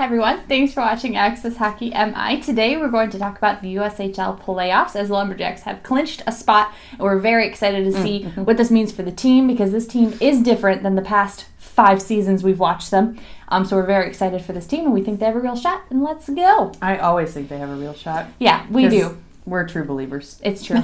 everyone. Thanks for watching Access Hockey MI. Today we're going to talk about the USHL playoffs as the Lumberjacks have clinched a spot, and we're very excited to see what this means for the team because this team is different than the past 5 seasons we've watched them. So we're very excited for this team, and we think they have a real shot, and let's go. I always think they have a real shot. Yeah, we do. We're true believers. It's true.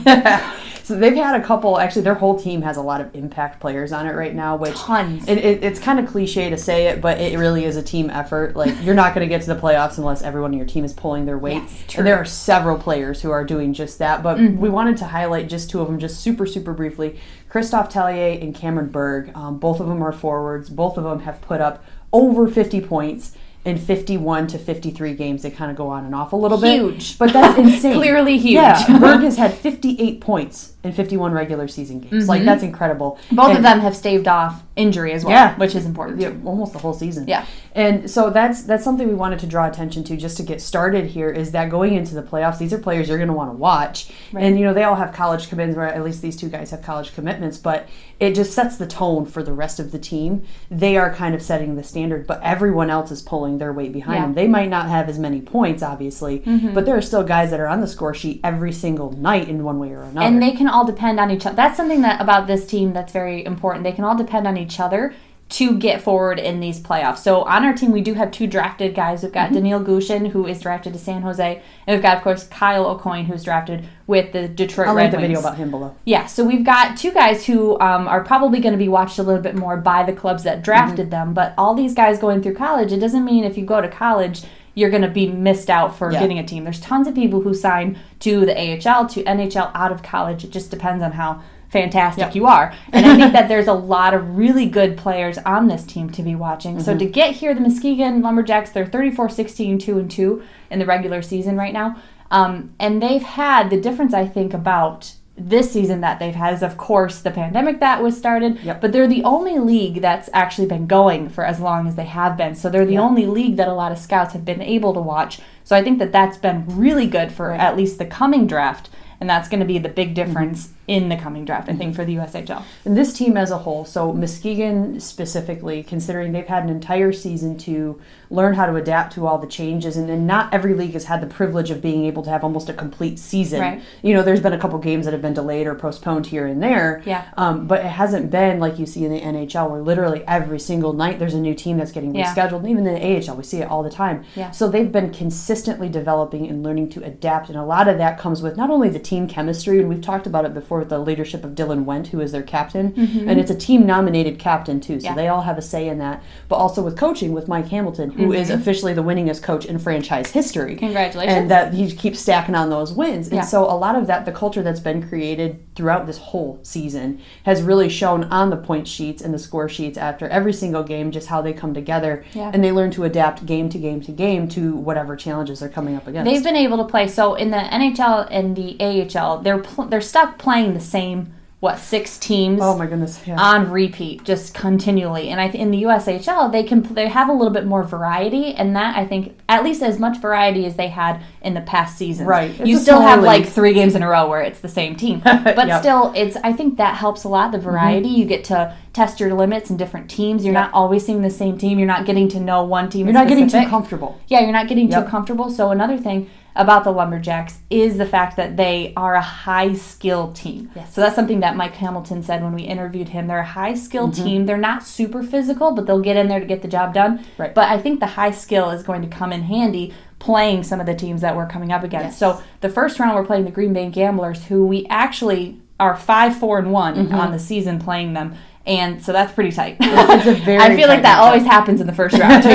So they've had a couple, actually their whole team has a lot of impact players on it right now, which Tons. It's kind of cliche to say it, but it really is a team effort. Like, you're not going to get to the playoffs unless everyone in your team is pulling their weight. Yes, true. And there are several players who are doing just that, but we wanted to highlight just 2 of them just super briefly. Christophe Tellier and Cameron Berg. Both of them are forwards. Both of them have put up over 50 points in 51 to 53 games. They kind of go on and off a little bit. Huge. But that's insane. Clearly huge. Yeah, Berg has had 58 points in 51 regular season games. Like, that's incredible. Both of them have staved off injury as well, which is important. Yeah, almost the whole season. Yeah. And so that's something we wanted to draw attention to just to get started here, is that going into the playoffs, these are players you're going to want to watch. Right. And, they all have college commitments, or at least these 2 guys have college commitments, but it just sets the tone for the rest of the team. They are kind of setting the standard, but everyone else is pulling their weight behind them. They might not have as many points, obviously, but there are still guys that are on the score sheet every single night in one way or another. And they can all depend on each other. That's something that about this team that's very important. They can all depend on each other to get forward in these playoffs. So on our team, we do have 2 drafted guys. We've got Daniil Gushin, who is drafted to San Jose, and we've got, of course, Kyle O'Coin, who's drafted with the Detroit Red Wings. I'll link the video about him below. Yeah, so we've got 2 guys who are probably going to be watched a little bit more by the clubs that drafted them, but all these guys going through college, it doesn't mean if you go to college you're going to be missed out for getting a team. There's tons of people who sign to the AHL, to NHL out of college. It just depends on how fantastic you are. And I think that there's a lot of really good players on this team to be watching. So to get here, the Muskegon Lumberjacks, they're 34-16-2-2 in the regular season right now. And they've had the difference, I think, about this season that they've had is, of course, the pandemic that was started, but they're the only league that's actually been going for as long as they have been. So they're the only league that a lot of scouts have been able to watch. So I think that that's been really good for at least the coming draft, and that's going to be the big difference in the coming draft, I think, for the USHL. And this team as a whole, so Muskegon specifically, considering they've had an entire season to learn how to adapt to all the changes, and not every league has had the privilege of being able to have almost a complete season. Right. There's been a couple games that have been delayed or postponed here and there, but it hasn't been like you see in the NHL, where literally every single night there's a new team that's getting rescheduled. And even in the AHL, we see it all the time. So they've been consistently developing and learning to adapt, and a lot of that comes with not only the team chemistry, and we've talked about it before with the leadership of Dylan Wendt, who is their captain, and it's a team-nominated captain too, so they all have a say in that, but also with coaching with Mike Hamilton, who is officially the winningest coach in franchise history. Congratulations. And that he keeps stacking on those wins. And so a lot of that, the culture that's been created throughout this whole season has really shown on the point sheets and the score sheets after every single game, just how they come together, and they learn to adapt game to game to game to whatever challenges they're coming up against. They've been able to play, so in the NHL and the AHL, they're stuck playing the same 6 teams? Oh my goodness! On repeat, just continually. And in the USHL, they have a little bit more variety, and that I think at least as much variety as they had in the past seasons. Right. You still have like 3 games in a row where it's the same team, but still, I think that helps a lot. The variety, you get to test your limits in different teams. You're not always seeing the same team. You're not getting to know one team. You're not getting too comfortable. Yeah, you're not getting too comfortable. So another thing about the Lumberjacks is the fact that they are a high-skilled team. So that's something that Mike Hamilton said when we interviewed him. They're a high-skilled team. They're not super physical, but they'll get in there to get the job done. Right. But I think the high skill is going to come in handy playing some of the teams that we're coming up against. So the first round, we're playing the Green Bay Gamblers, who we actually are 5-4-1 on the season playing them. And so that's pretty tight. It's a very I feel like that always happens in the first round, too.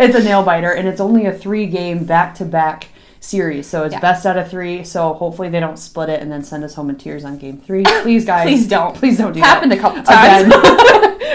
It's a nail-biter, and it's only a 3-game back-to-back series, so it's best out of 3, so hopefully they don't split it and then send us home in tears on game 3. Please, guys. Please don't do that. It's that. Happened a couple times.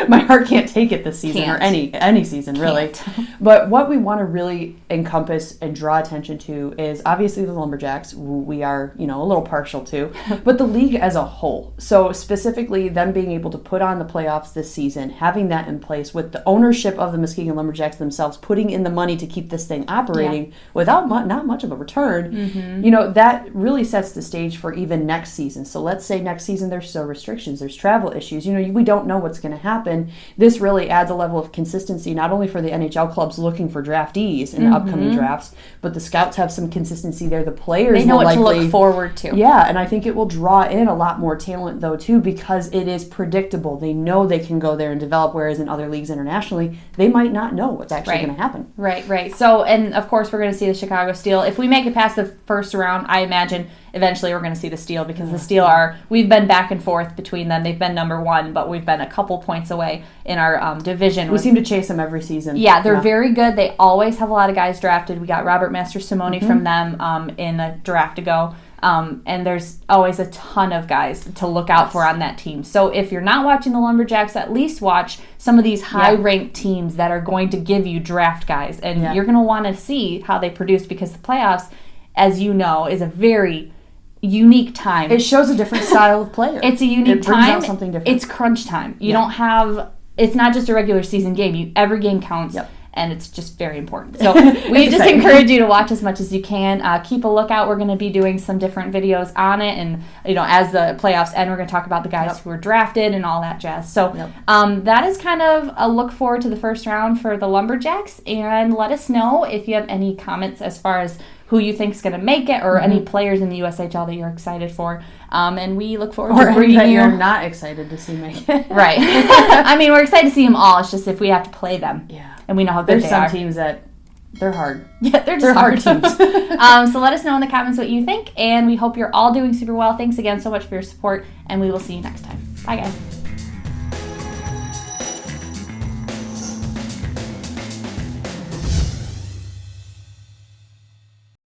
My heart can't take it this season, or any season, really. But what we want to really encompass and draw attention to is obviously the Lumberjacks, who we are, a little partial to, but the league as a whole. So specifically them being able to put on the playoffs this season, having that in place with the ownership of the Muskegon Lumberjacks themselves, putting in the money to keep this thing operating without not much of a return, that really sets the stage for even next season. So let's say next season there's still restrictions, there's travel issues, we don't know what's going to happen. happen, this really adds a level of consistency, not only for the NHL clubs looking for draftees in the upcoming drafts, but the scouts have some consistency there. The players, they know what to look forward to. Yeah, and I think it will draw in a lot more talent, though, too, because it is predictable. They know they can go there and develop, whereas in other leagues internationally, they might not know what's actually going to happen. Right. So, and of course, we're going to see the Chicago Steel. If we make it past the first round, I imagine eventually we're going to see the Steel, because the Steel we've been back and forth between them. They've been number one, but we've been a couple points away in our division. We seem to chase them every season. Yeah, they're very good. They always have a lot of guys drafted. We got Robert Master-Simone from them in a draft ago. And there's always a ton of guys to look out for on that team. So if you're not watching the Lumberjacks, at least watch some of these high-ranked teams that are going to give you draft guys. And you're going to want to see how they produce, because the playoffs, as you know, is a very unique time. It shows a different style of player. It's a unique time. It brings out something different. It's crunch time. You don't have... It's not just a regular season game. Every game counts. Yep. And it's just very important. So we just encourage you to watch as much as you can. Keep a lookout. We're going to be doing some different videos on it. And, as the playoffs end, we're going to talk about the guys who were drafted and all that jazz. So that is kind of a look forward to the first round for the Lumberjacks. And let us know if you have any comments as far as who you think is going to make it, or any players in the USHL that you're excited for. And we look forward to bringing you... you're not excited to see make it. Right. I mean, we're excited to see them all. It's just if we have to play them. Yeah. And we know how good they are. There's some teams that, they're hard. Yeah, they're hard teams. So let us know in the comments what you think, and we hope you're all doing super well. Thanks again so much for your support, and we will see you next time. Bye, guys.